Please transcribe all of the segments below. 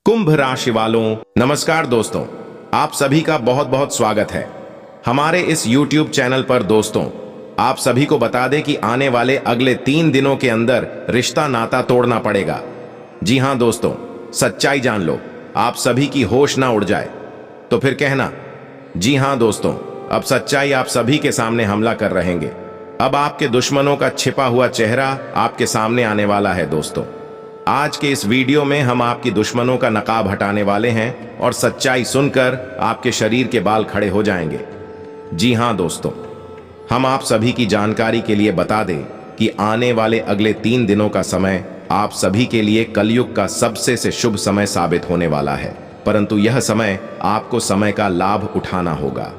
कुंभ राशि वालों, नमस्कार दोस्तों। आप सभी का बहुत बहुत स्वागत है हमारे इस YouTube चैनल पर। दोस्तों, आप सभी को बता दें कि आने वाले अगले 3 दिनों के अंदर रिश्ता नाता तोड़ना पड़ेगा। जी हां दोस्तों, सच्चाई जान लो, आप सभी की होश ना उड़ जाए तो फिर कहना। जी हां दोस्तों, अब सच्चाई आप सभी के सामने हमला कर रहेंगे। अब आपके दुश्मनों का छिपा हुआ चेहरा आपके सामने आने वाला है। दोस्तों, आज के इस वीडियो में हम आपकी दुश्मनों का नकाब हटाने वाले हैं और सच्चाई सुनकर आपके शरीर के बाल खड़े हो जाएंगे। जी हां दोस्तों, हम आप सभी की जानकारी के लिए बता दें कि आने वाले अगले 3 दिनों का समय आप सभी के लिए कलयुग का सबसे से शुभ समय साबित होने वाला है। परंतु यह समय आपको समय का लाभ उठाना होगा।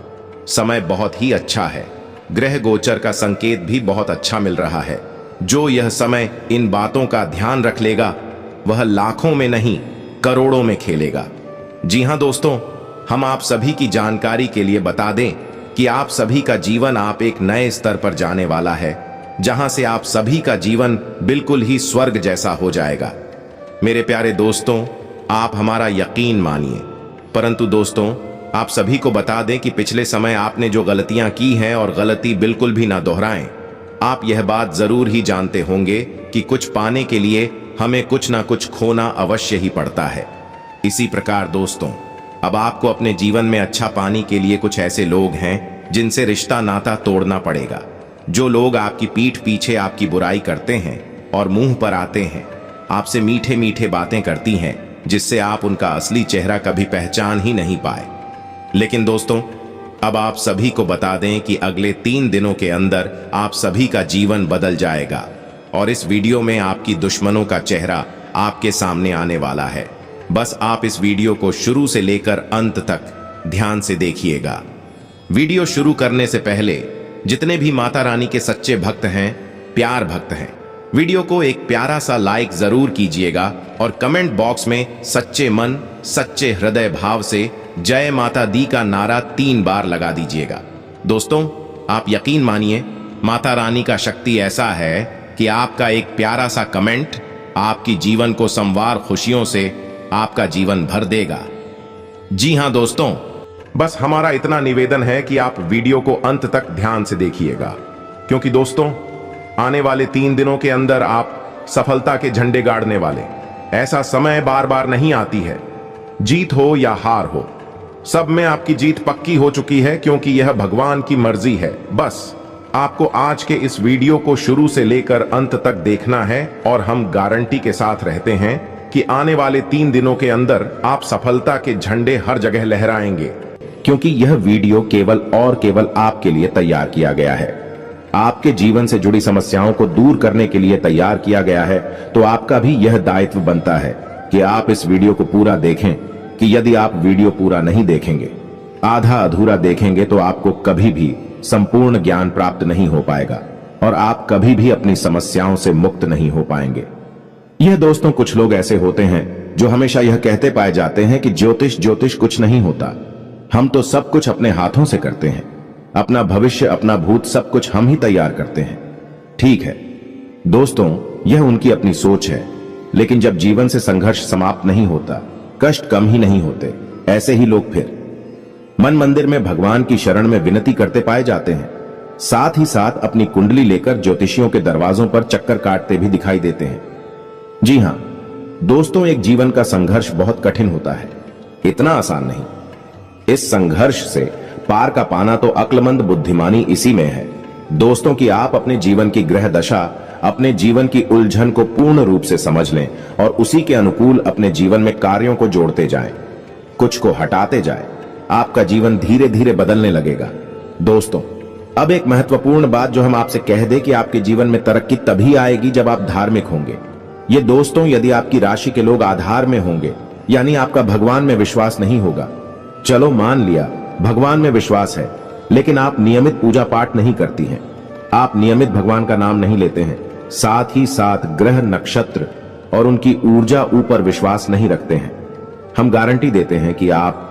समय बहुत ही अच्छा है। ग्रह गोचर का संकेत भी बहुत अच्छा मिल रहा है। जो यह समय इन बातों का ध्यान रख लेगा वह लाखों में नहीं करोड़ों में खेलेगा। जी हां दोस्तों, हम आप सभी की जानकारी के लिए बता दें कि आप सभी का जीवन आप एक नए स्तर पर जाने वाला है, जहां से आप सभी का जीवन बिल्कुल ही स्वर्ग जैसा हो जाएगा। मेरे प्यारे दोस्तों, आप हमारा यकीन मानिए। परंतु दोस्तों, आप सभी को बता दें कि पिछले समय आपने जो गलतियां की हैं और गलती बिल्कुल भी ना दोहराएं। आप यह बात जरूर ही जानते होंगे कि कुछ पाने के लिए हमें कुछ ना कुछ खोना अवश्य ही पड़ता है। इसी प्रकार दोस्तों, अब आपको अपने जीवन में अच्छा पाने के लिए कुछ ऐसे लोग हैं जिनसे रिश्ता नाता तोड़ना पड़ेगा। जो लोग आपकी पीठ पीछे आपकी बुराई करते हैं और मुंह पर आते हैं, आपसे मीठे मीठे बातें करती हैं, जिससे आप उनका असली चेहरा कभी पहचान ही नहीं पाए। लेकिन दोस्तों, अब आप सभी को बता दें कि अगले 3 दिनों के अंदर आप सभी का जीवन बदल जाएगा और इस वीडियो में आपकी दुश्मनों का चेहरा आपके सामने आने वाला है। बस आप इस वीडियो को शुरू से लेकर अंत तक ध्यान से देखिएगा। वीडियो शुरू करने से पहले जितने भी माता रानी के सच्चे भक्त हैं, प्यार भक्त हैं, वीडियो को एक प्यारा सा लाइक जरूर कीजिएगा और कमेंट बॉक्स में सच्चे मन सच्चे हृदय भाव से जय माता दी का नारा 3 बार लगा दीजिएगा। दोस्तों, आप यकीन मानिए, माता रानी का शक्ति ऐसा है कि आपका एक प्यारा सा कमेंट आपकी जीवन को संवार खुशियों से आपका जीवन भर देगा। जी हां दोस्तों, बस हमारा इतना निवेदन है कि आप वीडियो को अंत तक ध्यान से देखिएगा, क्योंकि दोस्तों, आने वाले 3 दिनों के अंदर आप सफलता के झंडे गाड़ने वाले। ऐसा समय बार बार नहीं आती है। जीत हो या हार हो, सब में आपकी जीत पक्की हो चुकी है, क्योंकि यह भगवान की मर्जी है। बस आपको आज के इस वीडियो को शुरू से लेकर अंत तक देखना है और हम गारंटी के साथ रहते हैं कि आने वाले 3 दिनों के अंदर आप सफलता के झंडे हर जगह लहराएंगे, क्योंकि यह वीडियो केवल और केवल आपके लिए तैयार किया गया है। आपके जीवन से जुड़ी समस्याओं को दूर करने के लिए तैयार किया गया है। तो आपका भी यह दायित्व बनता है कि आप इस वीडियो को पूरा देखें, कि यदि आप वीडियो पूरा नहीं देखेंगे, आधा अधूरा देखेंगे, तो आपको कभी भी संपूर्ण ज्ञान प्राप्त नहीं हो पाएगा और आप कभी भी अपनी समस्याओं से मुक्त नहीं हो पाएंगे। यह दोस्तों, कुछ लोग ऐसे होते हैं जो हमेशा यह कहते पाए जाते हैं कि ज्योतिष ज्योतिष कुछ नहीं होता, हम तो सब कुछ अपने हाथों से करते हैं, अपना भविष्य अपना भूत सब कुछ हम ही तैयार करते हैं। ठीक है दोस्तों, यह उनकी अपनी सोच है, लेकिन जब जीवन से संघर्ष समाप्त नहीं होता, कष्ट कम ही नहीं होते, ऐसे ही लोग फिर मन मंदिर में भगवान की शरण में विनती करते पाए जाते हैं। साथ ही साथ अपनी कुंडली लेकर ज्योतिषियों के दरवाजों पर चक्कर काटते भी दिखाई देते हैं। जी हां दोस्तों, एक जीवन का संघर्ष बहुत कठिन होता है, इतना आसान नहीं। इस संघर्ष से पार का पाना तो अक्लमंद बुद्धिमानी इसी में है दोस्तों, कि आप अपने जीवन की ग्रह दशा, अपने जीवन की उलझन को पूर्ण रूप से समझ लें और उसी के अनुकूल अपने जीवन में कार्यों को जोड़ते जाएं, कुछ को हटाते जाएं। आपका जीवन धीरे धीरे बदलने लगेगा। दोस्तों, अब एक महत्वपूर्ण बात जो हम आपसे कह दें कि आपके जीवन में तरक्की तभी आएगी जब आप धार्मिक होंगे। ये दोस्तों, यदि आपकी राशि के लोग आधार में होंगे, यानी आपका भगवान में विश्वास नहीं होगा, चलो मान लिया भगवान में विश्वास है, लेकिन आप नियमित पूजा पाठ नहीं करती हैं, आप नियमित भगवान का नाम नहीं लेते हैं, साथ ही साथ ग्रह नक्षत्र और उनकी ऊर्जा ऊपर विश्वास नहीं रखते हैं, हम गारंटी देते हैं कि आप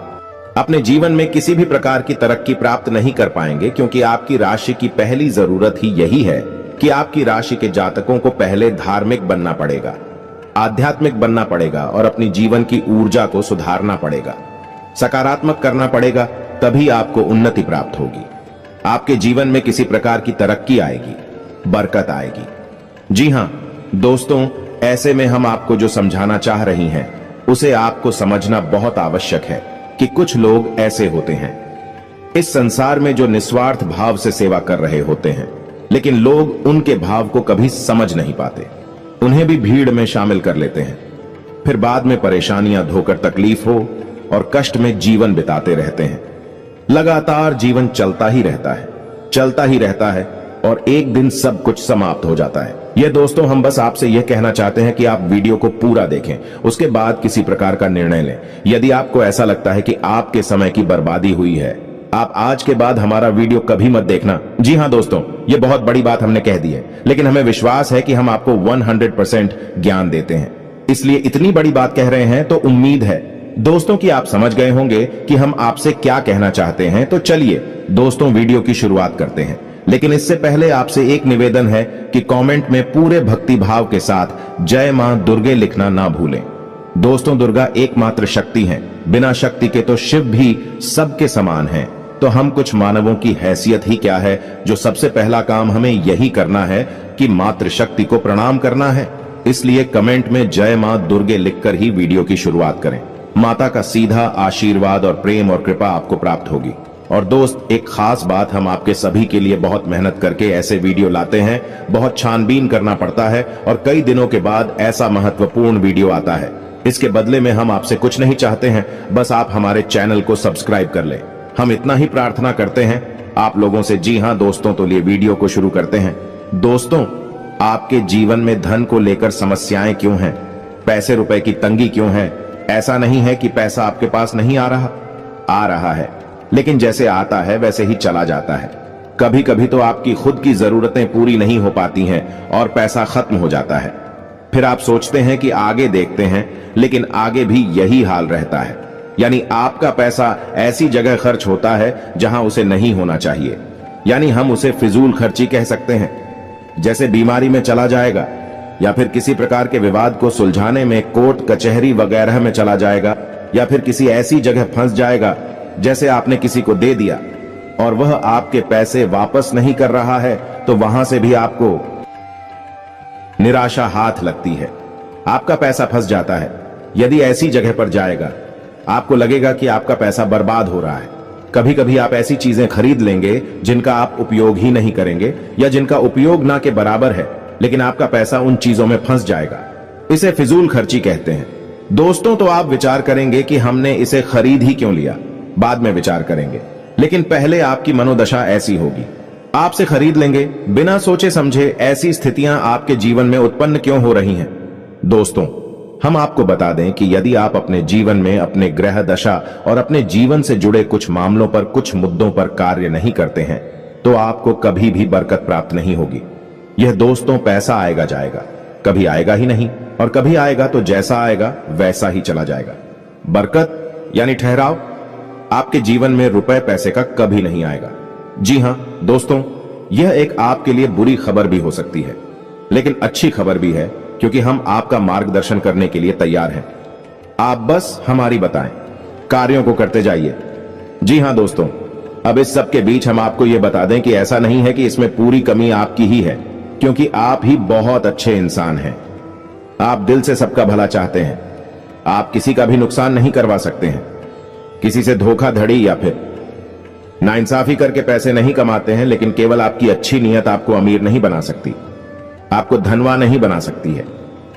अपने जीवन में किसी भी प्रकार की तरक्की प्राप्त नहीं कर पाएंगे, क्योंकि आपकी राशि की पहली जरूरत ही यही है कि आपकी राशि के जातकों को पहले धार्मिक बनना पड़ेगा। आध्यात्मिक बनना पड़ेगा और अपनी जीवन की ऊर्जा को सुधारना पड़ेगा, सकारात्मक करना पड़ेगा, तभी आपको उन्नति प्राप्त होगी। आपके जीवन में किसी प्रकार की तरक्की आएगी, बरकत आएगी। जी हां दोस्तों, ऐसे में हम आपको जो समझाना चाह रही हैं उसे आपको समझना बहुत आवश्यक है कि कुछ लोग ऐसे होते हैं इस संसार में जो निस्वार्थ भाव से सेवा कर रहे होते हैं, लेकिन लोग उनके भाव को कभी समझ नहीं पाते। उन्हें भी भीड़ में शामिल कर लेते हैं, फिर बाद में परेशानियां धोकर तकलीफ हो और कष्ट में जीवन बिताते रहते हैं। लगातार जीवन चलता ही रहता है और एक दिन सब कुछ समाप्त हो जाता है। ये दोस्तों, हम बस आपसे यह कहना चाहते हैं कि आप वीडियो को पूरा देखें, उसके बाद किसी प्रकार का निर्णय लें। यदि आपको ऐसा लगता है कि आपके समय की बर्बादी हुई है, आप आज के बाद हमारा वीडियो कभी मत देखना। जी हां दोस्तों, ये बहुत बड़ी बात हमने कह दी है, लेकिन हमें विश्वास है कि हम आपको 100% ज्ञान देते हैं, इसलिए इतनी बड़ी बात कह रहे हैं। तो उम्मीद है दोस्तों कि आप समझ गए होंगे कि हम आपसे क्या कहना चाहते हैं। तो चलिए दोस्तों, वीडियो की शुरुआत करते हैं, लेकिन इससे पहले आपसे एक निवेदन है कि कमेंट में पूरे भक्ति भाव के साथ जय मां दुर्गे लिखना ना भूलें। दोस्तों, दुर्गा एकमात्र शक्ति है, बिना शक्ति के तो शिव भी सबके समान है। तो हम कुछ मानवों की हैसियत ही क्या है, जो सबसे पहला काम हमें यही करना है कि मातृशक्ति को प्रणाम करना है। इसलिए कमेंट में जय मां दुर्गे लिखकर ही वीडियो की शुरुआत करें। माता का सीधा आशीर्वाद और प्रेम और कृपा आपको प्राप्त होगी। और दोस्त, एक खास बात, हम आपके सभी के लिए बहुत मेहनत करके ऐसे वीडियो लाते हैं, बहुत छानबीन करना पड़ता है और कई दिनों के बाद ऐसा महत्वपूर्ण वीडियो आता है। इसके बदले में हम आपसे कुछ नहीं चाहते हैं, बस आप हमारे चैनल को सब्सक्राइब कर लें। हम इतना ही प्रार्थना करते हैं आप लोगों से। जी हां दोस्तों, तो लिए वीडियो को शुरू करते हैं। दोस्तों, आपके जीवन में धन को लेकर समस्याएं क्यों हैं, पैसे रुपए की तंगी क्यों है? ऐसा नहीं है कि पैसा आपके पास नहीं आ रहा है, लेकिन जैसे आता है वैसे ही चला जाता है। कभी कभी तो आपकी खुद की जरूरतें पूरी नहीं हो पाती हैं और पैसा खत्म हो जाता है। फिर आप सोचते हैं कि आगे देखते हैं, लेकिन आगे भी यही हाल रहता है। यानी आपका पैसा ऐसी जगह खर्च होता है जहां उसे नहीं होना चाहिए, यानी हम उसे फिजूल खर्ची कह सकते हैं। जैसे बीमारी में चला जाएगा, या फिर किसी प्रकार के विवाद को सुलझाने में कोर्ट कचहरी वगैरह में चला जाएगा, या फिर किसी ऐसी जगह फंस जाएगा जैसे आपने किसी को दे दिया और वह आपके पैसे वापस नहीं कर रहा है, तो वहां से भी आपको निराशा हाथ लगती है। आपका पैसा फंस जाता है। यदि ऐसी जगह पर जाएगा, आपको लगेगा कि आपका पैसा बर्बाद हो रहा है। कभी कभी आप ऐसी चीजें खरीद लेंगे जिनका आप उपयोग ही नहीं करेंगे, या जिनका उपयोग ना के बराबर है, लेकिन आपका पैसा उन चीजों में फंस जाएगा। इसे फिजूल खर्ची कहते हैं। दोस्तों, तो आप विचार करेंगे कि हमने इसे खरीद ही क्यों लिया, बाद में विचार करेंगे, लेकिन पहले आपकी मनोदशा ऐसी होगी। आपसे खरीद लेंगे बिना सोचे समझे। ऐसी स्थितियां आपके जीवन में उत्पन्न क्यों हो रही हैं? दोस्तों, हम आपको बता दें कि यदि आप अपने जीवन में अपने ग्रह दशा और अपने जीवन से जुड़े कुछ मामलों पर, कुछ मुद्दों पर कार्य नहीं करते हैं, तो आपको कभी भी बरकत प्राप्त नहीं होगी। यह दोस्तों, पैसा आएगा जाएगा, कभी आएगा ही नहीं, और कभी आएगा तो जैसा आएगा वैसा ही चला जाएगा। बरकत यानी ठहराव आपके जीवन में रुपए पैसे का कभी नहीं आएगा। जी हां दोस्तों, यह एक आपके लिए बुरी खबर भी हो सकती है, लेकिन अच्छी खबर भी है, क्योंकि हम आपका मार्गदर्शन करने के लिए तैयार हैं। आप बस हमारी बताएं, कार्यों को करते जाइए। जी हां दोस्तों, अब इस सब के बीच हम आपको यह बता दें कि ऐसा नहीं है कि इसमें पूरी कमी आपकी ही है, क्योंकि आप ही बहुत अच्छे इंसान हैं। आप दिल से सबका भला चाहते हैं। आप किसी का भी नुकसान नहीं करवा सकते हैं। किसी से धोखाधड़ी या फिर नाइंसाफी करके पैसे नहीं कमाते हैं, लेकिन केवल आपकी अच्छी नीयत आपको अमीर नहीं बना सकती, आपको धनवान नहीं बना सकती है।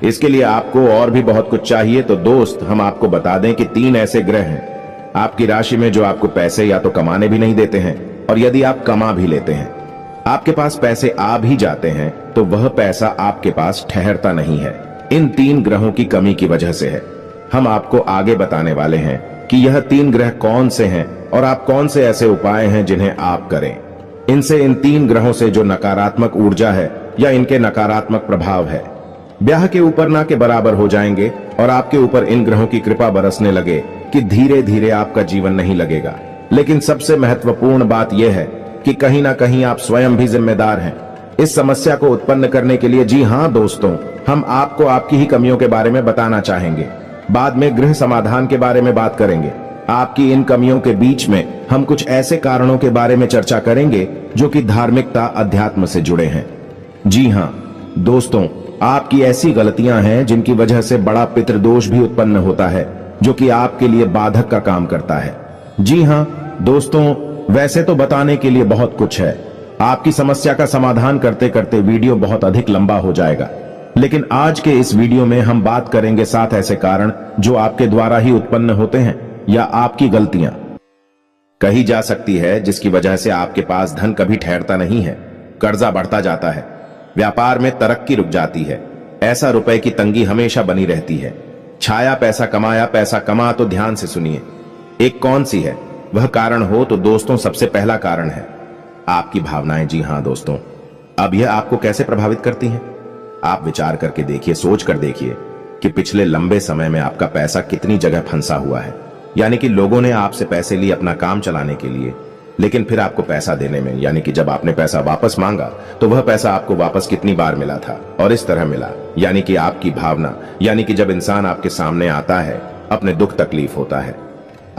इसके लिए आपको और भी बहुत कुछ चाहिए। तो दोस्त, हम आपको बता दें कि 3 ऐसे ग्रह हैं आपकी राशि में जो आपको पैसे या तो कमाने भी नहीं देते हैं, और यदि आप कमा भी लेते हैं, आपके पास पैसे आ भी जाते हैं, तो वह पैसा आपके पास ठहरता नहीं है। इन 3 ग्रहों की कमी की वजह से है। हम आपको आगे बताने वाले हैं कि यह 3 ग्रह कौन से हैं और आप कौन से ऐसे उपाय हैं जिन्हें आप करें। इनसे, इन 3 ग्रहों से जो नकारात्मक ऊर्जा है या इनके नकारात्मक प्रभाव है, ब्याह के ऊपर ना के बराबर हो जाएंगे, और आपके ऊपर इन ग्रहों की कृपा बरसने लगे कि धीरे धीरे आपका जीवन नहीं लगेगा। लेकिन सबसे महत्वपूर्ण बात यह है कि कहीं ना कहीं आप स्वयं भी जिम्मेदार हैं। इस समस्या को उत्पन्न करने के लिए जी हां दोस्तों, हम आपको आपकी ही कमियों के बारे में बताना चाहेंगे। बाद में गृह समाधान के बारे में बात करेंगे। आपकी इन कमियों के बीच में हम कुछ ऐसे कारणों के बारे में चर्चा करेंगे जो कि धार्मिकता, अध्यात्म से जुड़े हैं। जी हां दोस्तों, आपकी ऐसी गलतियां हैं जिनकी वजह से बड़ा पितृदोष भी उत्पन्न होता है, जो कि आपके लिए बाधक का काम करता है। जी हां दोस्तों, वैसे तो बताने के लिए बहुत कुछ है। आपकी समस्या का समाधान करते करते वीडियो बहुत अधिक लंबा हो जाएगा, लेकिन आज के इस वीडियो में हम बात करेंगे 7 ऐसे कारण जो आपके द्वारा ही उत्पन्न होते हैं या आपकी गलतियां कही जा सकती है, जिसकी वजह से आपके पास धन कभी ठहरता नहीं है, कर्जा बढ़ता जाता है, व्यापार में तरक्की रुक जाती है, ऐसा रुपए की तंगी हमेशा बनी रहती है। छाया पैसा कमाया, पैसा कमा, तो ध्यान से सुनिए एक कौन सी है वह कारण हो तो दोस्तों, सबसे पहला कारण है आपकी भावनाएं। जी हां दोस्तों, अब यह आपको कैसे प्रभावित करती हैं? आप विचार करके देखिए, सोच कर देखिए कि पिछले लंबे समय में आपका पैसा कितनी जगह फंसा हुआ है। यानी कि लोगों ने आपसे पैसे लिए अपना काम चलाने के लिए, लेकिन फिर आपको पैसा देने में, यानी कि जब आपने पैसा वापस मांगा तो वह पैसा आपको वापस कितनी बार मिला था और इस तरह मिला। यानी कि आपकी भावना, यानी कि जब इंसान आपके सामने आता है, अपने दुख तकलीफ होता है,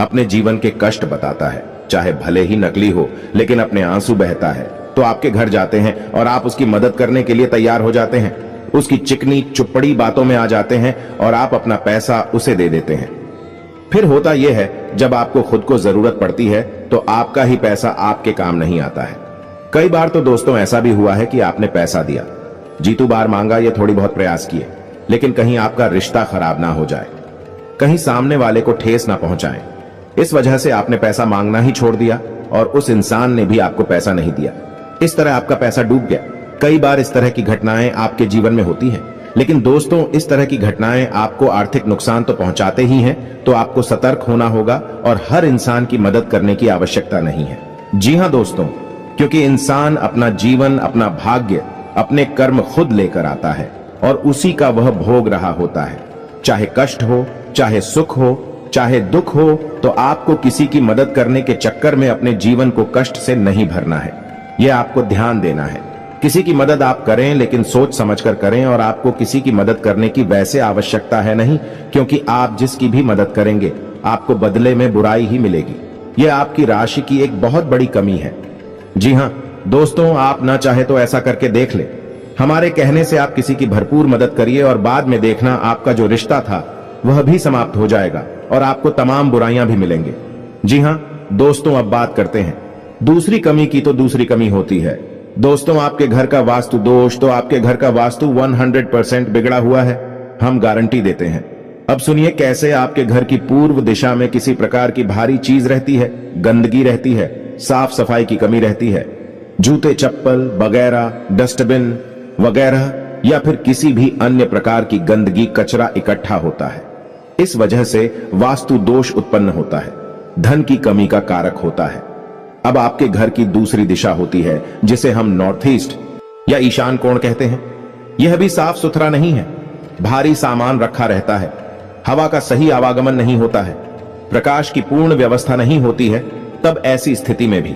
अपने जीवन के कष्ट बताता है, चाहे भले ही नकली हो, लेकिन अपने आंसू बहता है, तो आपके घर जाते हैं और आप उसकी मदद करने के लिए तैयार हो जाते हैं। उसकी चिकनी चुपड़ी बातों में आ जाते हैं और आप अपना पैसा उसे दे देते हैं। फिर होता यह है, जब आपको खुद को जरूरत पड़ती है तो आपका ही पैसा आपके काम नहीं आता है। कई बार तो दोस्तों ऐसा भी हुआ है कि आपने पैसा दिया, जीतू बार मांगा या थोड़ी बहुत प्रयास किए, लेकिन कहीं आपका रिश्ता खराब ना हो जाए, कहीं सामने वाले को ठेस ना पहुंचाएं। इस वजह से आपने पैसा मांगना ही छोड़ दिया और उस इंसान ने भी आपको पैसा नहीं दिया। इस तरह आपका पैसा डूब गया। कई बार इस तरह की घटनाएं आपके जीवन में होती हैं, लेकिन दोस्तों इस तरह की घटनाएं आपको आर्थिक नुकसान तो पहुंचाते ही हैं, तो आपको सतर्क होना होगा और हर इंसान की मदद करने की आवश्यकता नहीं है। जी हां दोस्तों, क्योंकि इंसान अपना जीवन, अपना भाग्य, अपने कर्म खुद लेकर आता है और उसी का वह भोग रहा होता है। चाहे कष्ट हो, चाहे सुख हो, चाहे दुख हो, तो आपको किसी की मदद करने के चक्कर में अपने जीवन को कष्ट से नहीं भरना है। यह आपको ध्यान देना है। किसी की मदद आप करें, लेकिन सोच समझकर करें, और आपको किसी की मदद करने की वैसे आवश्यकता है नहीं, क्योंकि आप जिसकी भी मदद करेंगे आपको बदले में बुराई ही मिलेगी। यह आपकी राशि की एक बहुत बड़ी कमी है। जी हां दोस्तों, आप ना चाहे तो ऐसा करके देख ले। हमारे कहने से आप किसी की भरपूर मदद करिए और बाद में देखना आपका जो रिश्ता था वह भी समाप्त हो जाएगा और आपको तमाम बुराइयां भी मिलेंगे। जी हां दोस्तों, अब बात करते हैं दूसरी कमी की। तो दूसरी कमी होती है दोस्तों आपके घर का वास्तु दोष। तो आपके घर का वास्तु 100% बिगड़ा हुआ है, हम गारंटी देते हैं। अब सुनिए कैसे आपके घर की पूर्व दिशा में किसी प्रकार की भारी चीज रहती है, गंदगी रहती है, साफ सफाई की कमी रहती है, जूते चप्पल वगैरह, डस्टबिन वगैरह, या फिर किसी भी अन्य प्रकार की गंदगी, कचरा इकट्ठा होता है। इस वजह से वास्तु दोष उत्पन्न होता है, धन की कमी का कारक होता है। अब आपके घर की दूसरी दिशा होती है जिसे हम नॉर्थ ईस्ट या ईशान कोण कहते हैं। यह भी साफ सुथरा नहीं है, भारी सामान रखा रहता है, हवा का सही आवागमन नहीं होता है, प्रकाश की पूर्ण व्यवस्था नहीं होती है। तब ऐसी स्थिति में भी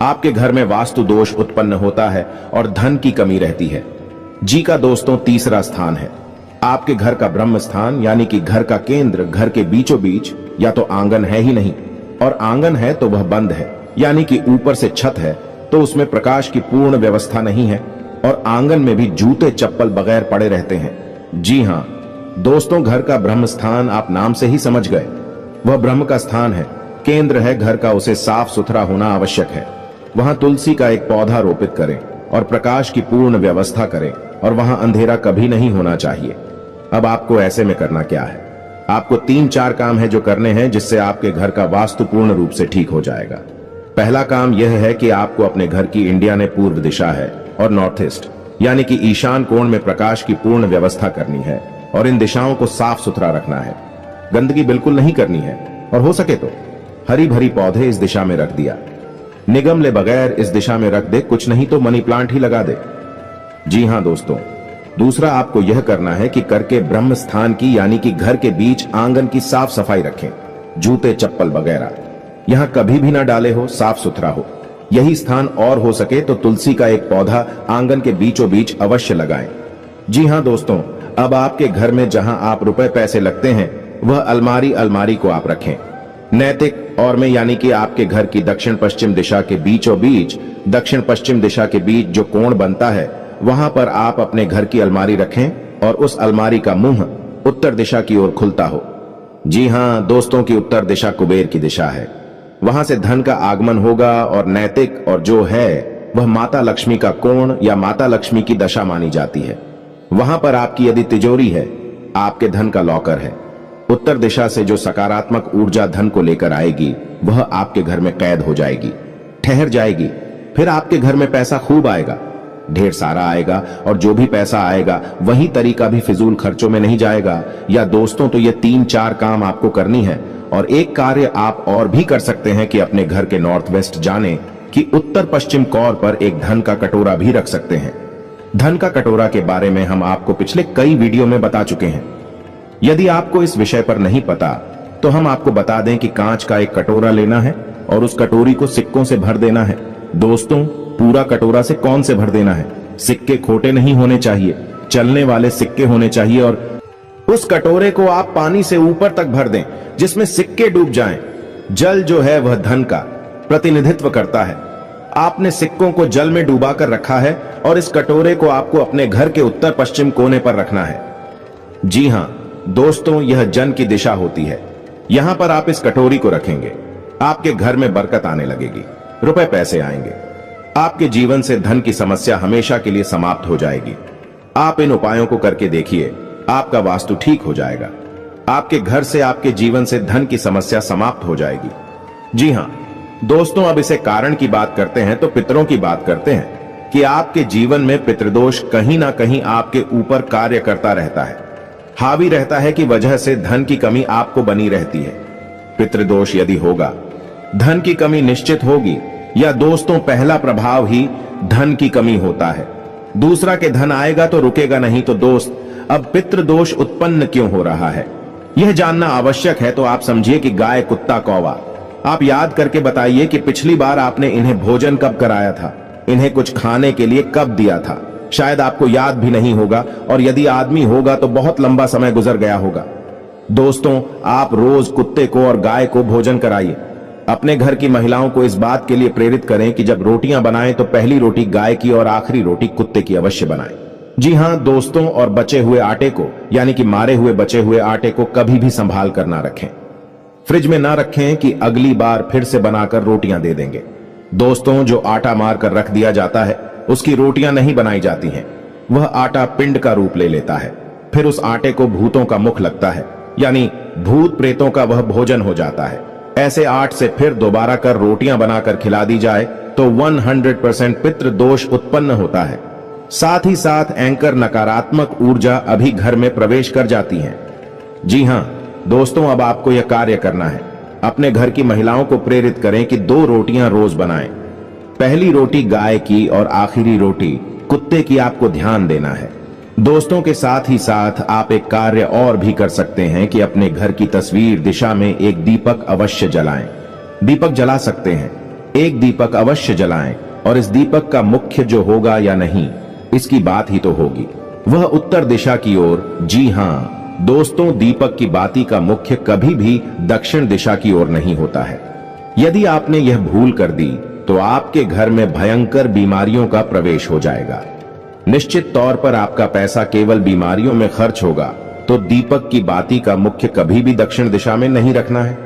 आपके घर में वास्तु दोष उत्पन्न होता है और धन की कमी रहती है। जी का दोस्तों तीसरा स्थान है आपके घर का ब्रह्म स्थान, यानी कि घर का केंद्र। घर के बीचों बीच या तो आंगन है ही नहीं, और आंगन है तो वह बंद है, यानी कि ऊपर से छत है तो उसमें प्रकाश की पूर्ण व्यवस्था नहीं है, और आंगन में भी जूते चप्पल बगैर पड़े रहते हैं। जी हां दोस्तों, घर का ब्रह्म स्थान आप नाम से ही समझ गए, वह ब्रह्म का स्थान है, केंद्र है घर का, उसे साफ सुथरा होना आवश्यक है। वहां तुलसी का एक पौधा रोपित करें और प्रकाश की पूर्ण व्यवस्था करें, और वहां अंधेरा कभी नहीं होना चाहिए। अब आपको ऐसे में करना क्या है? आपको 3-4 काम है जो करने हैं, जिससे आपके घर का वास्तु पूर्ण रूप से ठीक हो जाएगा। पहला काम यह है कि आपको अपने घर की, इंडिया में पूर्व दिशा है और नॉर्थ ईस्ट यानी कि ईशान कोण में प्रकाश की पूर्ण व्यवस्था करनी है, और इन दिशाओं को साफ सुथरा रखना है। गंदगी बिल्कुल नहीं करनी है, और हो सके तो हरी भरी पौधे इस दिशा में रख दिया, निगम ले बगैर इस दिशा में रख दे, कुछ नहीं तो मनी प्लांट ही लगा दे। जी हां दोस्तों, दूसरा आपको यह करना है कि करके ब्रह्म स्थान की, यानी कि घर के बीच आंगन की साफ सफाई रखें। जूते चप्पल वगैरह यहां कभी भी ना डाले हो, साफ सुथरा हो। यही स्थान और हो सके तो तुलसी का एक पौधा आंगन के बीचों बीच अवश्य लगाएं। जी हाँ दोस्तों, अब आपके घर में जहां आप रुपए पैसे लगते हैं वह अलमारी को आप रखें। नैतिक और में यानी कि आपके घर की दक्षिण पश्चिम दिशा के बीचों बीच, दक्षिण पश्चिम दिशा के बीच जो कोण बनता है वहां पर आप अपने घर की अलमारी रखें और उस अलमारी का मुंह उत्तर दिशा की ओर खुलता हो। जी हाँ दोस्तों, की उत्तर दिशा कुबेर की दिशा है, वहां से धन का आगमन होगा और नैतिक और जो है वह माता लक्ष्मी का कोण या माता लक्ष्मी की दशा मानी जाती है। वहां पर आपकी यदि तिजोरी है, आपके धन का लॉकर है, उत्तर दिशा से जो सकारात्मक ऊर्जा धन को लेकर आएगी वह आपके घर में कैद हो जाएगी, ठहर जाएगी। फिर आपके घर में पैसा खूब आएगा, ढेर सारा आएगा, और जो भी पैसा आएगा वही तरीका भी फिजूल खर्चों में नहीं जाएगा। या दोस्तों, तो ये 3-4 काम आपको करनी है। और एक कार्य आप और भी कर सकते हैं कि अपने घर के नॉर्थ वेस्ट जाने कि उत्तर पश्चिम कोर पर एक धन का कटोरा भी रख सकते हैं। धन का कटोरा के बारे में हम आपको पिछले कई वीडियो में बता चुके हैं। यदि आपको इस विषय पर नहीं पता तो हम आपको बता दें कि कांच का एक कटोरा लेना है और उस कटोरी को सिक्कों से भर देना है। दोस्तों, पूरा कटोरा से कौन से भर देना है? सिक्के खोटे नहीं होने चाहिए, चलने वाले सिक्के होने चाहिए। और उस कटोरे को आप पानी से ऊपर तक भर दें जिसमें सिक्के डूब जाएं। जल जो है वह धन का प्रतिनिधित्व करता है। आपने सिक्कों को जल में डुबा कर रखा है और इस कटोरे को आपको अपने घर के उत्तर पश्चिम कोने पर रखना है। जी हां दोस्तों, यह जन की दिशा होती है। यहां पर आप इस कटोरी को रखेंगे, आपके घर में बरकत आने लगेगी, रुपए पैसे आएंगे, आपके जीवन से धन की समस्या हमेशा के लिए समाप्त हो जाएगी। आप इन उपायों को करके देखिए, आपका वास्तु ठीक हो जाएगा। आपके घर से, आपके जीवन से धन की समस्या समाप्त हो जाएगी। जी हां दोस्तों, अब इसे कारण की बात करते हैं तो पितरों की बात करते हैं कि आपके जीवन में पितृदोष कहीं ना कहीं आपके ऊपर कार्य करता रहता है, हावी रहता है, कि वजह से धन की कमी आपको बनी रहती है। पितृदोष यदि होगा, धन की कमी निश्चित होगी। या दोस्तों, पहला प्रभाव ही धन की कमी होता है। दूसरा के धन आएगा तो रुकेगा नहीं। तो दोस्त, अब पितृदोष उत्पन्न क्यों हो रहा है यह जानना आवश्यक है। तो आप समझिए कि गाय, कुत्ता, कौवा, आप याद करके बताइए कि पिछली बार आपने इन्हें भोजन कब कराया था, इन्हें कुछ खाने के लिए कब दिया था। शायद आपको याद भी नहीं होगा, और यदि आदमी होगा तो बहुत लंबा समय गुजर गया होगा। दोस्तों, आप रोज कुत्ते को और गाय को भोजन कराइए। अपने घर की महिलाओं को इस बात के लिए प्रेरित करें कि जब रोटियां बनाएं तो पहली रोटी गाय की और आखिरी रोटी कुत्ते की अवश्य बनाएं। जी हां दोस्तों, और बचे हुए आटे को, यानी कि मारे हुए बचे हुए आटे को कभी भी संभाल कर ना रखें। फ्रिज में ना रखें कि अगली बार फिर से बनाकर रोटियां दे देंगे। दोस्तों, जो आटा मार कर रख दिया जाता है उसकी रोटियां नहीं बनाई जाती हैं। वह आटा पिंड का रूप ले लेता है। फिर उस आटे को भूतों का मुख लगता है, यानी भूत प्रेतों का वह भोजन हो जाता है। ऐसे आट से फिर दोबारा कर रोटियां बनाकर खिला दी जाए तो 100% पितृ दोष उत्पन्न होता है। साथ ही साथ एंकर नकारात्मक ऊर्जा अभी घर में प्रवेश कर जाती है। जी हां दोस्तों, अब आपको यह कार्य करना है। अपने घर की महिलाओं को प्रेरित करें कि 2 रोटियां रोज बनाएं। पहली रोटी गाय की और आखिरी रोटी कुत्ते की आपको ध्यान देना है। दोस्तों के साथ ही साथ आप एक कार्य और भी कर सकते हैं कि अपने घर की तस्वीर दिशा में एक दीपक अवश्य जलाएं। दीपक जला सकते हैं, एक दीपक अवश्य जलाएं, और इस दीपक का मुख्य जो होगा या नहीं इसकी बात ही तो होगी, वह उत्तर दिशा की ओर। जी हां दोस्तों, दीपक की बाती का मुख्य कभी भी दक्षिण दिशा की ओर नहीं होता है। यदि आपने यह भूल कर दी तो आपके घर में भयंकर बीमारियों का प्रवेश हो जाएगा। निश्चित तौर पर आपका पैसा केवल बीमारियों में खर्च होगा। तो दीपक की बाती का मुख्य कभी भी दक्षिण दिशा में नहीं रखना है,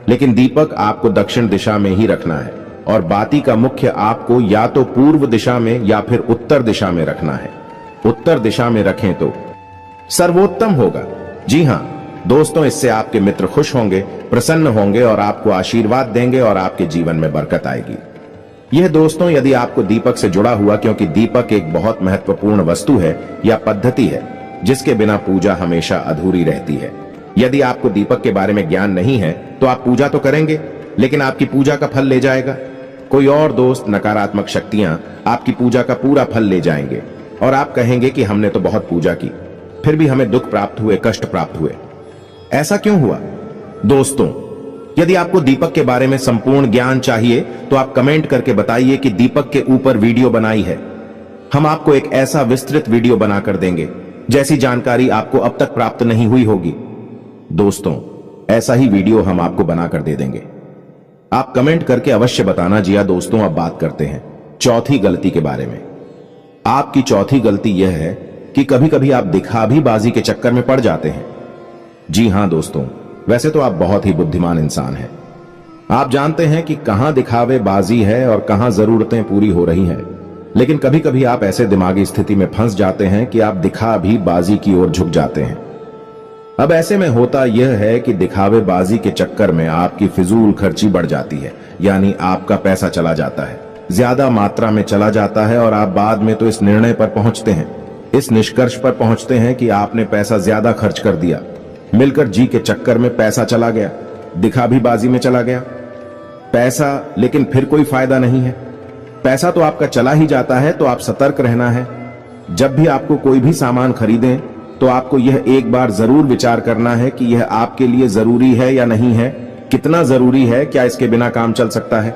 लेकिन दीपक आपको दक्षिण दिशा में ही रखना है, और बाती का मुख्य आपको या तो पूर्व दिशा में या फिर उत्तर दिशा में रखना है। उत्तर दिशा में रखें तो सर्वोत्तम होगा। जी हां दोस्तों, इससे आपके मित्र खुश होंगे, प्रसन्न होंगे और आपको आशीर्वाद देंगे और आपके जीवन में बरकत आएगी। यह दोस्तों यदि आपको दीपक से जुड़ा हुआ, क्योंकि दीपक एक बहुत महत्वपूर्ण वस्तु है या पद्धति है जिसके बिना पूजा हमेशा अधूरी रहती है। यदि आपको दीपक के बारे में ज्ञान नहीं है तो आप पूजा तो करेंगे, लेकिन आपकी पूजा का फल ले जाएगा कोई और दोस्त। नकारात्मक शक्तियां आपकी पूजा का पूरा फल ले जाएंगे और आप कहेंगे कि हमने तो बहुत पूजा की, फिर भी हमें दुख प्राप्त हुए, कष्ट प्राप्त हुए। ऐसा क्यों हुआ? दोस्तों, यदि आपको दीपक के बारे में संपूर्ण ज्ञान चाहिए तो आप कमेंट करके बताइए कि दीपक के ऊपर वीडियो बनाई है। हम आपको एक ऐसा विस्तृत वीडियो बनाकर देंगे जैसी जानकारी आपको अब तक प्राप्त नहीं हुई होगी। दोस्तों, ऐसा ही वीडियो हम आपको बनाकर दे देंगे। आप कमेंट करके अवश्य बताना। जी हां दोस्तों, अब बात करते हैं चौथी गलती के बारे में। आपकी चौथी गलती यह है कि कभी कभी आप दिखावीबाजी के चक्कर में पड़ जाते हैं। जी हां दोस्तों, वैसे तो आप बहुत ही बुद्धिमान इंसान हैं। आप जानते हैं कि कहां दिखावेबाजी है और कहां जरूरतें पूरी हो रही हैं, लेकिन कभी कभी आप ऐसे दिमागी स्थिति में फंस जाते हैं कि आप दिखावीबाजी की ओर झुक जाते हैं। अब ऐसे में होता यह है कि दिखावेबाजी के चक्कर में आपकी फिजूल खर्ची बढ़ जाती है, यानी आपका पैसा चला जाता है, ज्यादा मात्रा में चला जाता है और आप बाद में तो इस निर्णय पर पहुंचते हैं, इस निष्कर्ष पर पहुंचते हैं कि आपने पैसा ज्यादा खर्च कर दिया। मिलकर जी के चक्कर में पैसा चला गया, दिखावीबाजी में चला गया पैसा, लेकिन फिर कोई फायदा नहीं है। पैसा तो आपका चला ही जाता है, तो आप सतर्क रहना है। जब भी आपको कोई भी सामान खरीदें तो आपको यह एक बार जरूर विचार करना है कि यह आपके लिए जरूरी है या नहीं है, कितना जरूरी है, क्या इसके बिना काम चल सकता है।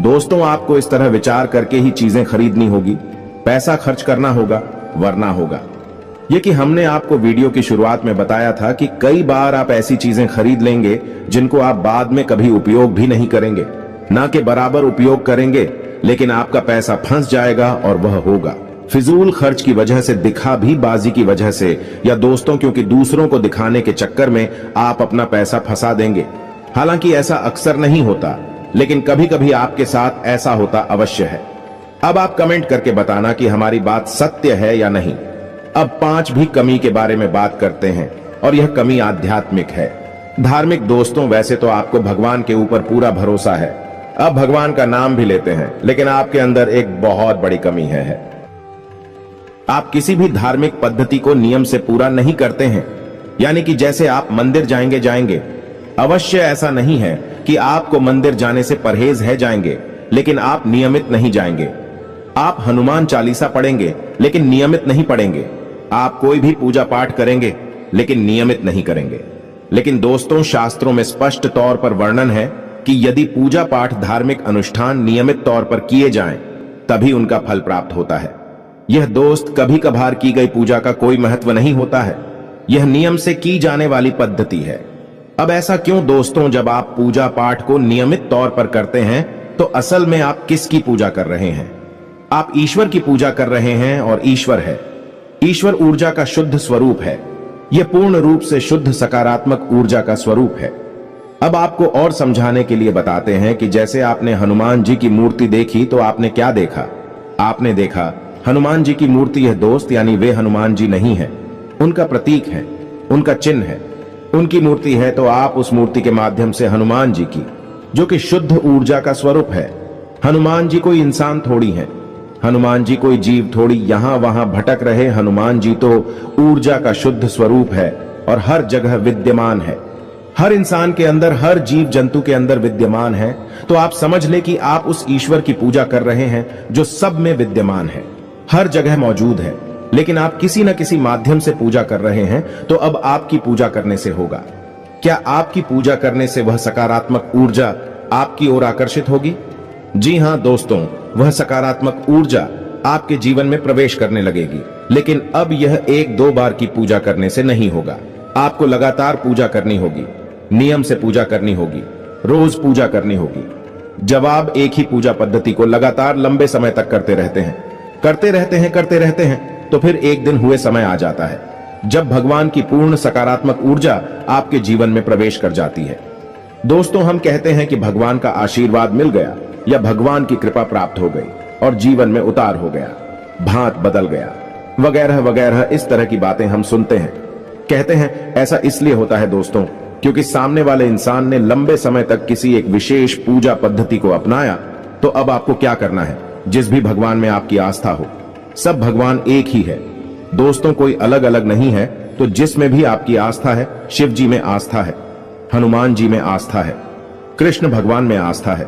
दोस्तों, आपको इस तरह विचार करके ही चीजें खरीदनी होगी, पैसा खर्च करना होगा, वरना होगा यह कि हमने आपको वीडियो की शुरुआत में बताया था कि कई बार आप ऐसी चीजें खरीद लेंगे जिनको आप बाद में कभी उपयोग भी नहीं करेंगे, ना कि बराबर उपयोग करेंगे, लेकिन आपका पैसा फंस जाएगा और वह होगा फिजूल खर्च की वजह से, दिखावीबाजी की वजह से, या दोस्तों क्योंकि दूसरों को दिखाने के चक्कर में आप अपना पैसा फंसा देंगे। हालांकि ऐसा अक्सर नहीं होता, लेकिन कभी कभी आपके साथ ऐसा होता अवश्य है। अब आप कमेंट करके बताना कि हमारी बात सत्य है या नहीं। अब 5 भी कमी के बारे में बात करते हैं, और यह कमी आध्यात्मिक है, धार्मिक। दोस्तों, वैसे तो आपको भगवान के ऊपर पूरा भरोसा है, अब भगवान का नाम भी लेते हैं, लेकिन आपके अंदर एक बहुत बड़ी कमी है। आप किसी भी धार्मिक पद्धति को नियम से पूरा नहीं करते हैं, यानी कि जैसे आप मंदिर जाएंगे, अवश्य ऐसा नहीं है कि आपको मंदिर जाने से परहेज है जाएंगे, लेकिन आप नियमित नहीं जाएंगे। आप हनुमान चालीसा पढ़ेंगे लेकिन नियमित नहीं पढ़ेंगे। आप कोई भी पूजा पाठ करेंगे लेकिन नियमित नहीं करेंगे। लेकिन दोस्तों, शास्त्रों में स्पष्ट तौर पर वर्णन है कि यदि पूजा पाठ, धार्मिक अनुष्ठान नियमित तौर पर किए जाएं, तभी उनका फल प्राप्त होता है। यह दोस्त कभी कभार की गई पूजा का कोई महत्व नहीं होता है, यह नियम से की जाने वाली पद्धति है। अब ऐसा क्यों दोस्तों? जब आप पूजा पाठ को नियमित तौर पर करते हैं तो असल में आप किसकी पूजा कर रहे हैं? आप ईश्वर की पूजा कर रहे हैं, और ईश्वर है, ईश्वर ऊर्जा का शुद्ध स्वरूप है। यह पूर्ण रूप से शुद्ध सकारात्मक ऊर्जा का स्वरूप है। अब आपको और समझाने के लिए बताते हैं कि जैसे आपने हनुमान जी की मूर्ति देखी तो आपने क्या देखा? आपने देखा हनुमान जी की मूर्ति है दोस्त, यानी वे हनुमान जी नहीं है, उनका प्रतीक है, उनका चिन्ह है, उनकी मूर्ति है। तो आप उस मूर्ति के माध्यम से हनुमान जी की, जो कि शुद्ध ऊर्जा का स्वरूप है, हनुमान जी कोई इंसान थोड़ी है, हनुमान जी कोई जीव थोड़ी यहां वहां भटक रहे। हनुमान जी तो ऊर्जा का शुद्ध स्वरूप है और हर जगह विद्यमान है, हर इंसान के अंदर, हर जीव जंतु के अंदर विद्यमान है। तो आप समझ ले कि आप उस ईश्वर की पूजा कर रहे हैं जो सब में विद्यमान है, हर जगह मौजूद है, लेकिन आप किसी न किसी माध्यम से पूजा कर रहे हैं। तो अब आपकी पूजा करने से होगा क्या? आपकी पूजा करने से वह सकारात्मक ऊर्जा आपकी ओर आकर्षित होगी। जी हां दोस्तों, वह सकारात्मक ऊर्जा आपके जीवन में प्रवेश करने लगेगी। लेकिन अब यह 1-2 बार की पूजा करने से नहीं होगा, आपको लगातार पूजा करनी होगी, नियम से पूजा करनी होगी, रोज पूजा करनी होगी। जब आप एक ही पूजा पद्धति को लगातार लंबे समय तक करते रहते हैं, तो फिर एक दिन हुए समय आ जाता है जब भगवान की पूर्ण सकारात्मक ऊर्जा आपके जीवन में प्रवेश कर जाती है। दोस्तों, हम कहते हैं कि भगवान का आशीर्वाद मिल गया या भगवान की कृपा प्राप्त हो गई और जीवन में उतार हो गया, भांत बदल गया, वगैरह वगैरह। इस तरह की बातें हम सुनते हैं, कहते हैं। ऐसा इसलिए होता है दोस्तों क्योंकि सामने वाले इंसान ने लंबे समय तक किसी एक विशेष पूजा पद्धति को अपनाया। तो अब आपको क्या करना है? जिस भी भगवान में आपकी आस्था हो, सब भगवान एक ही है दोस्तों, कोई अलग अलग नहीं है। तो जिसमें भी आपकी आस्था है, शिव जी में आस्था है, हनुमान जी में आस्था है, कृष्ण भगवान में आस्था है,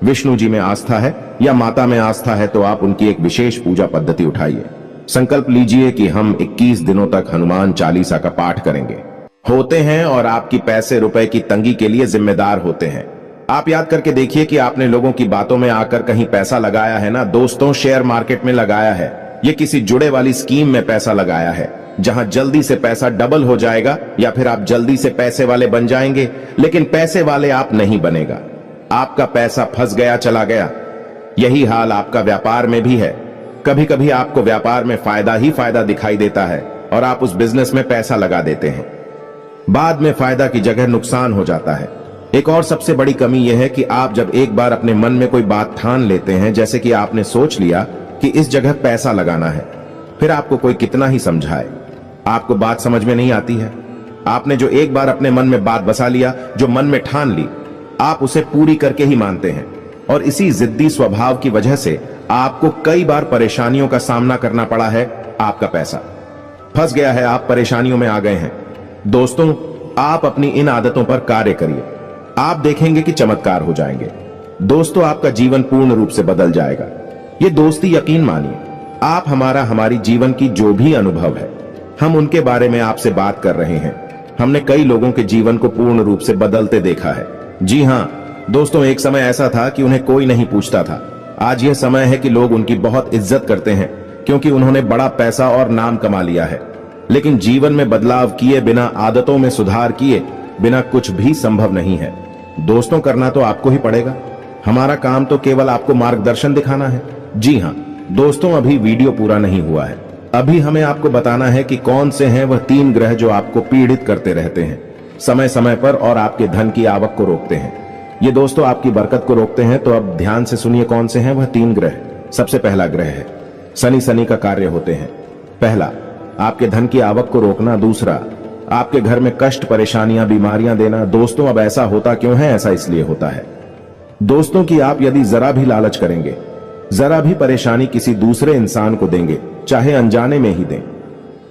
विष्णु जी में आस्था है, या माता में आस्था है, तो आप उनकी एक विशेष पूजा पद्धति उठाइए। संकल्प लीजिए कि हम 21 दिनों तक हनुमान चालीसा का पाठ करेंगे। होते हैं और आपकी पैसे रुपए की तंगी के लिए जिम्मेदार होते हैं। आप याद करके देखिए कि आपने लोगों की बातों में आकर कहीं पैसा लगाया है ना। दोस्तों, शेयर मार्केट में लगाया है, ये किसी जुड़े वाली स्कीम में पैसा लगाया है जहां जल्दी से पैसा डबल हो जाएगा, या फिर आप जल्दी से पैसे वाले बन जाएंगे, लेकिन पैसे वाले आप नहीं बनेगा। आपका पैसा फंस गया, चला गया। यही हाल आपका व्यापार में भी है। कभी कभी आपको व्यापार में फायदा ही फायदा दिखाई देता है और आप उस बिजनेस में पैसा लगा देते हैं। बाद में फायदा की जगह नुकसान हो जाता है। एक और सबसे बड़ी कमी यह है कि आप जब एक बार अपने मन में कोई बात ठान लेते हैं, जैसे कि आपने सोच लिया कि इस जगह पैसा लगाना है, फिर आपको कोई कितना ही समझाए, आपको बात समझ में नहीं आती है। आपने जो एक बार अपने मन में बात बसा लिया, जो मन में ठान ली, आप उसे पूरी करके ही मानते हैं। और इसी जिद्दी स्वभाव की वजह से आपको कई बार परेशानियों का सामना करना पड़ा है। आपका पैसा फंस गया है, आप परेशानियों में आ गए हैं। दोस्तों, आप अपनी इन आदतों पर कार्य करिए, आप देखेंगे कि चमत्कार हो जाएंगे। दोस्तों, आपका जीवन पूर्ण रूप से बदल जाएगा। ये दोस्ती यकीन मानिए, आप हमारी जीवन की जो भी अनुभव है, हम उनके बारे में आपसे बात कर रहे हैं। हमने कई लोगों के जीवन को पूर्ण रूप से बदलते देखा है। जी हां दोस्तों, एक समय ऐसा था कि उन्हें कोई नहीं पूछता था। आज यह समय है कि लोग उनकी बहुत इज्जत करते हैं, क्योंकि उन्होंने बड़ा पैसा और नाम कमा लिया है। लेकिन जीवन में बदलाव किए बिना, आदतों में सुधार किए बिना कुछ भी संभव नहीं है। दोस्तों, करना तो आपको ही पड़ेगा। हमारा काम तो केवल आपको मार्गदर्शन दिखाना है। जी हां दोस्तों, अभी वीडियो पूरा नहीं हुआ है। अभी हमें आपको बताना है कि कौन से हैं वह 3 ग्रह जो आपको पीड़ित करते रहते हैं समय समय पर और आपके धन की आवक को रोकते हैं। ये दोस्तों आपकी बरकत को रोकते हैं। तो अब ध्यान से सुनिए कौन से हैं वह 3 ग्रह। सबसे पहला ग्रह है शनि। शनि का कार्य होते हैं, पहला आपके धन की आवक को रोकना, दूसरा आपके घर में कष्ट, परेशानियां, बीमारियां देना। दोस्तों, अब ऐसा होता क्यों है? ऐसा इसलिए होता है दोस्तों कि आप यदि जरा भी लालच करेंगे, जरा भी परेशानी किसी दूसरे इंसान को देंगे, चाहे अनजाने में ही दें,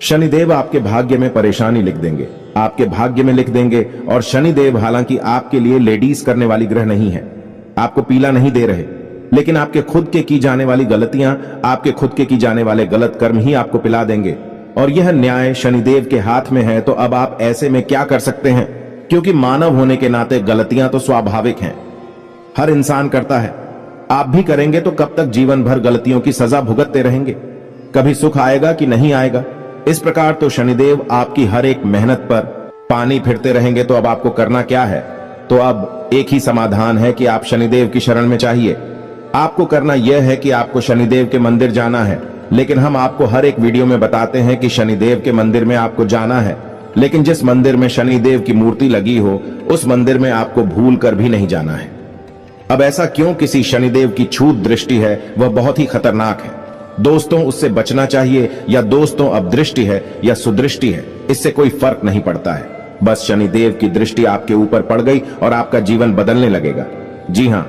शनिदेव आपके भाग्य में परेशानी लिख देंगे, आपके भाग्य में लिख देंगे। और शनिदेव हालांकि आपके लिए लेडीज करने वाली ग्रह नहीं है, आपको पीला नहीं दे रहे, लेकिन आपके खुद के की जाने वाली गलतियां, आपके खुद के की जाने वाले गलत कर्म ही आपको पिला देंगे। और यह न्याय शनिदेव के हाथ में है। तो अब आप ऐसे में क्या कर सकते हैं? क्योंकि मानव होने के नाते गलतियां तो स्वाभाविक हैं, हर इंसान करता है। आप भी करेंगे तो कब तक जीवन भर गलतियों की सजा भुगतते रहेंगे? कभी सुख आएगा कि नहीं आएगा? इस प्रकार तो शनिदेव आपकी हर एक मेहनत पर पानी फिरते रहेंगे। तो अब आपको करना क्या है? तो अब एक ही समाधान है कि आप शनिदेव की शरण में चाहिए। आपको करना यह है कि आपको शनिदेव के मंदिर जाना है। लेकिन हम आपको हर एक वीडियो में बताते हैं कि शनिदेव के मंदिर में आपको जाना है, लेकिन जिस मंदिर में शनिदेव की मूर्ति लगी हो, उस मंदिर में आपको भूल कर भी नहीं जाना है। अब ऐसा क्यों? किसी शनिदेव की छूत दृष्टि है, वह बहुत ही खतरनाक है दोस्तों, उससे बचना चाहिए। या दोस्तों, अब दृष्टि है या सुदृष्टि है, इससे कोई फर्क नहीं पड़ता है। बस शनिदेव की दृष्टि आपके ऊपर पड़ गई और आपका जीवन बदलने लगेगा। जी हां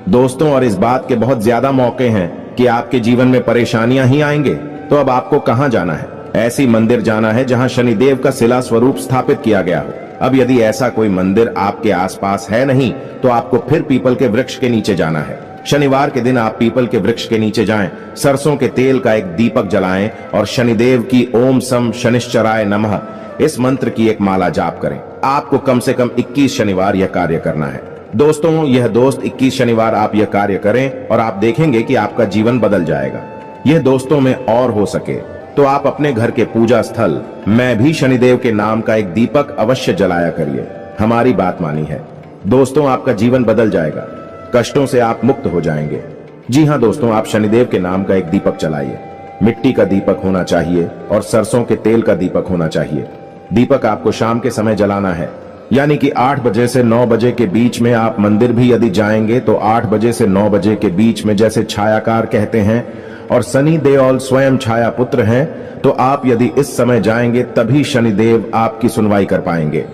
दोस्तों, और इस बात के बहुत ज्यादा मौके हैं कि आपके जीवन में परेशानियां ही आएंगे। तो अब आपको कहां जाना है? ऐसी मंदिर जाना है जहां शनिदेव का शिला स्वरूप स्थापित किया गया हो। अब यदि ऐसा कोई मंदिर आपके आसपास है नहीं, तो आपको फिर पीपल के वृक्ष के नीचे जाना है। शनिवार के दिन आप पीपल के वृक्ष के नीचे जाएं, सरसों के तेल का एक दीपक जलाएं और शनिदेव की ओम सम शनिश्चराय नमः इस मंत्र की एक माला जाप करें। आपको कम से कम 21 शनिवार यह कार्य करना है दोस्तों। यह दोस्त 21 शनिवार आप यह कार्य करें और आप देखेंगे कि आपका जीवन बदल जाएगा। यह दोस्तों में और हो सके तो आप अपने घर के पूजा स्थल में भी शनिदेव के नाम का एक दीपक अवश्य जलाया करिए। हमारी बात मानी है दोस्तों, आपका जीवन बदल जाएगा, कष्टों से आप मुक्त हो जाएंगे। जी हां दोस्तों, आप शनिदेव के नाम का एक दीपक जलाइए। मिट्टी का दीपक होना चाहिए और सरसों के तेल का दीपक होना चाहिए। दीपक आपको शाम के समय जलाना है, यानी कि 8 बजे से 9 बजे के बीच में। आप मंदिर भी यदि जाएंगे तो 8 बजे से 9 बजे के बीच में, जैसे छायाकार कहते हैं, और शनि देओल स्वयं छाया पुत्र हैं, तो आप यदि इस समय जाएंगे तभी शनिदेव आपकी सुनवाई कर पाएंगे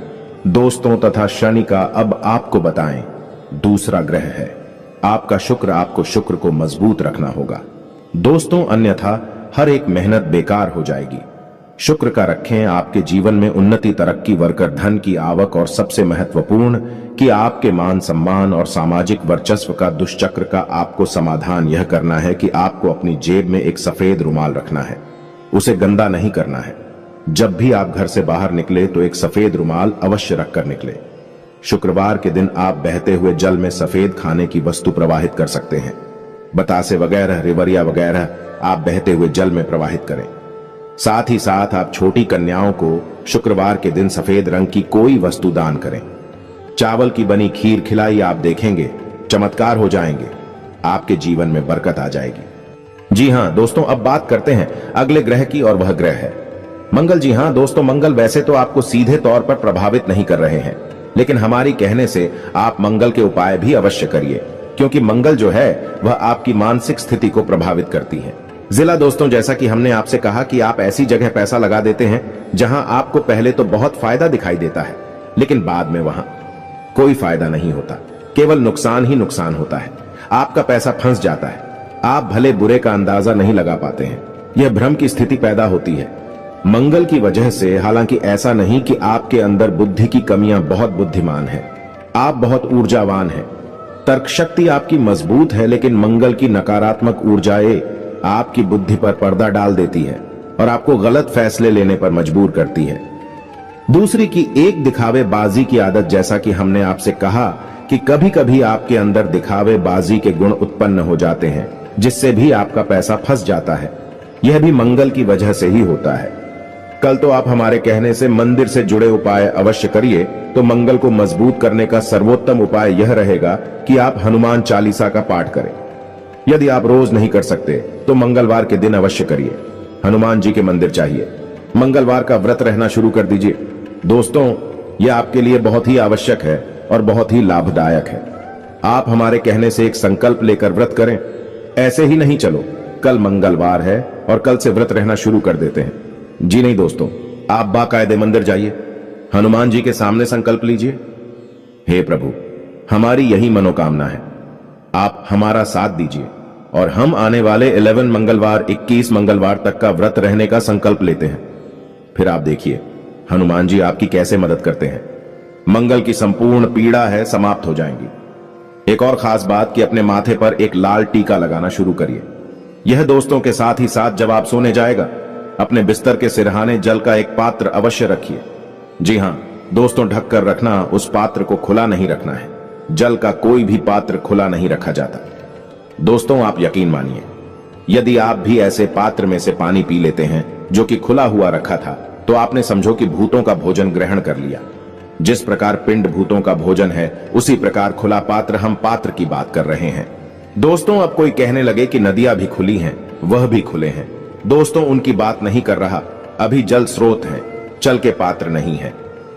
दोस्तों। तथा शनि का अब आपको बताएं दूसरा ग्रह है आपका शुक्र। आपको शुक्र को मजबूत रखना होगा दोस्तों, अन्यथा हर एक मेहनत बेकार हो जाएगी। शुक्र का रखें, आपके जीवन में उन्नति, तरक्की, वर्कर धन की आवक, और सबसे महत्वपूर्ण कि आपके मान सम्मान और सामाजिक वर्चस्व का दुष्चक्र का आपको समाधान यह करना है कि आपको अपनी जेब में एक सफेद रुमाल रखना है, उसे गंदा नहीं करना है। जब भी आप घर से बाहर निकले तो एक सफेद रुमाल अवश्य रखकर निकले। शुक्रवार के दिन आप बहते हुए जल में सफेद खाने की वस्तु प्रवाहित कर सकते हैं। बतासे वगैरह, रिवरिया वगैरह आप बहते हुए जल में प्रवाहित करें। साथ ही साथ आप छोटी कन्याओं को शुक्रवार के दिन सफेद रंग की कोई वस्तु दान करें। चावल की बनी खीर खिलाई, आप देखेंगे चमत्कार हो जाएंगे, आपके जीवन में बरकत आ जाएगी। जी हां दोस्तों, अब बात करते हैं अगले ग्रह की, और वह ग्रह है मंगल। जी हां दोस्तों, मंगल वैसे तो आपको सीधे तौर पर प्रभावित नहीं कर रहे हैं, लेकिन हमारी कहने से आप मंगल के उपाय भी अवश्य करिए, क्योंकि मंगल जो है वह आपकी मानसिक स्थिति को प्रभावित करती है। जिला दोस्तों, जैसा कि हमने आपसे कहा कि आप ऐसी जगह पैसा लगा देते हैं जहां आपको पहले तो बहुत फायदा दिखाई देता है, लेकिन बाद में वहां कोई फायदा नहीं होता, केवल नुकसान ही नुकसान होता है। आपका पैसा फंस जाता है, आप भले बुरे का अंदाजा नहीं लगा पाते हैं। यह भ्रम की स्थिति पैदा होती है मंगल की वजह से। हालांकि ऐसा नहीं कि आपके अंदर बुद्धि की कमियां, बहुत बुद्धिमान है, आप बहुत ऊर्जावान हैं, तर्क शक्ति आपकी मजबूत है, लेकिन मंगल की नकारात्मक ऊर्जाएं आपकी बुद्धि पर पर्दा डाल देती है और आपको गलत फैसले लेने पर मजबूर करती है। दूसरी की एक दिखावे बाजी की आदत, जैसा कि हमने आपसे कहा कि कभी कभी आपके अंदर दिखावे बाजी के गुण उत्पन्न हो जाते हैं, जिससे भी आपका पैसा फंस जाता है। यह भी मंगल की वजह से ही होता है। कल तो आप हमारे कहने से मंदिर से जुड़े उपाय अवश्य करिए, तो मंगल को मजबूत करने का सर्वोत्तम उपाय यह रहेगा कि आप हनुमान चालीसा का पाठ करें। यदि आप रोज नहीं कर सकते तो मंगलवार के दिन अवश्य करिए। हनुमान जी के मंदिर चाहिए, मंगलवार का व्रत रहना शुरू कर दीजिए। दोस्तों, यह आपके लिए बहुत ही आवश्यक है और बहुत ही लाभदायक है। आप हमारे कहने से एक संकल्प लेकर व्रत करें। ऐसे ही नहीं चलो कल मंगलवार है और कल से व्रत रहना शुरू कर देते हैं। जी नहीं दोस्तों, आप बाकायदे मंदिर जाइए, हनुमान जी के सामने संकल्प लीजिए, हे प्रभु हमारी यही मनोकामना है, आप हमारा साथ दीजिए और हम आने वाले 11 मंगलवार 21 मंगलवार तक का व्रत रहने का संकल्प लेते हैं। फिर आप देखिए हनुमान जी आपकी कैसे मदद करते हैं। मंगल की संपूर्ण पीड़ा है समाप्त हो जाएंगी। एक और खास बात कि अपने माथे पर एक लाल टीका लगाना शुरू करिए। यह दोस्तों के साथ ही साथ जब आप सोने जाएगा अपने बिस्तर के सिरहाने जल का एक पात्र अवश्य रखिए। जी हां दोस्तों, ढककर रखना, उस पात्र को खुला नहीं रखना है। जल का कोई भी पात्र खुला नहीं रखा जाता। दोस्तों आप यकीन मानिए, यदि आप भी ऐसे पात्र में से पानी पी लेते हैं जो कि खुला हुआ रखा था, तो आपने समझो कि भूतों का भोजन ग्रहण कर लिया। जिस प्रकार पिंड भूतों का भोजन है, उसी प्रकार खुला पात्र, हम पात्र की बात कर रहे हैं। दोस्तों अब कोई कहने लगे कि नदियां भी खुली हैं, वह भी खुले हैं। दोस्तों उनकी बात नहीं कर रहा, अभी जल स्रोत हैं, चल के पात्र नहीं है।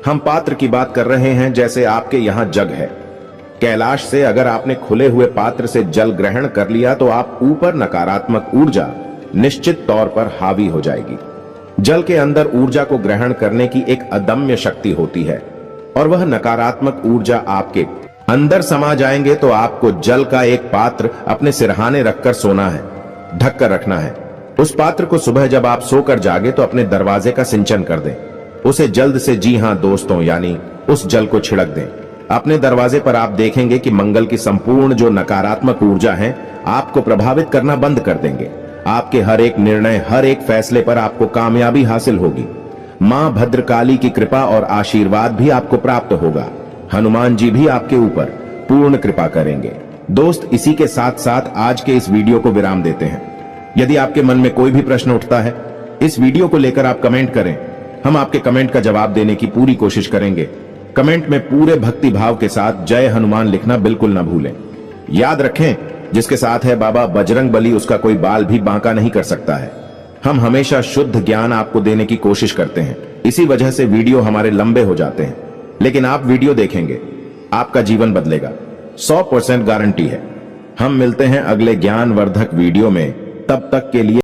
हम पात्र की बात कर रहे हैं, जैसे आपके यहां जग है। कैलाश से अगर आपने खुले हुए पात्र से जल ग्रहण कर लिया तो आप ऊपर नकारात्मक ऊर्जा निश्चित तौर पर हावी हो जाएगी। जल के अंदर ऊर्जा को ग्रहण करने की एक अदम्य शक्ति होती है और वह नकारात्मक ऊर्जा आपके अंदर समा जाएंगे तो आपको जल का एक पात्र अपने सिरहाने रखकर सोना है, ढककर रखना है। उस पात्र को सुबह जब आप सोकर जागे तो अपने दरवाजे का सिंचन कर दें, उसे जल्द से, जी हां दोस्तों, यानी उस जल को छिड़क दें अपने दरवाजे पर। आप देखेंगे कि मंगल की संपूर्ण जो नकारात्मक ऊर्जा है आपको प्रभावित करना बंद कर देंगे। आपके हर एक निर्णय, हर एक फैसले पर आपको कामयाबी हासिल होगी। मां भद्रकाली की कृपा और आशीर्वाद भी आपको प्राप्त होगा। हनुमान जी भी आपके ऊपर पूर्ण कृपा करेंगे। दोस्त इसी के साथ साथ आज के इस वीडियो को विराम देते हैं। यदि आपके मन में कोई भी प्रश्न उठता है, इस वीडियो को लेकर आप कमेंट करें, हम आपके कमेंट का जवाब देने की पूरी कोशिश करेंगे। कमेंट में पूरे भक्ति भाव के साथ जय हनुमान लिखना बिल्कुल ना भूलें। याद रखें, जिसके साथ है बाबा बजरंग बली, उसका कोई बाल भी बांका नहीं कर सकता है। हम हमेशा शुद्ध ज्ञान आपको देने की कोशिश करते हैं, इसी वजह से वीडियो हमारे लंबे हो जाते हैं, लेकिन आप वीडियो देखेंगे, आपका जीवन बदलेगा, 100% गारंटी है। हम मिलते हैं अगले ज्ञानवर्धक वीडियो में, तब तक के लिए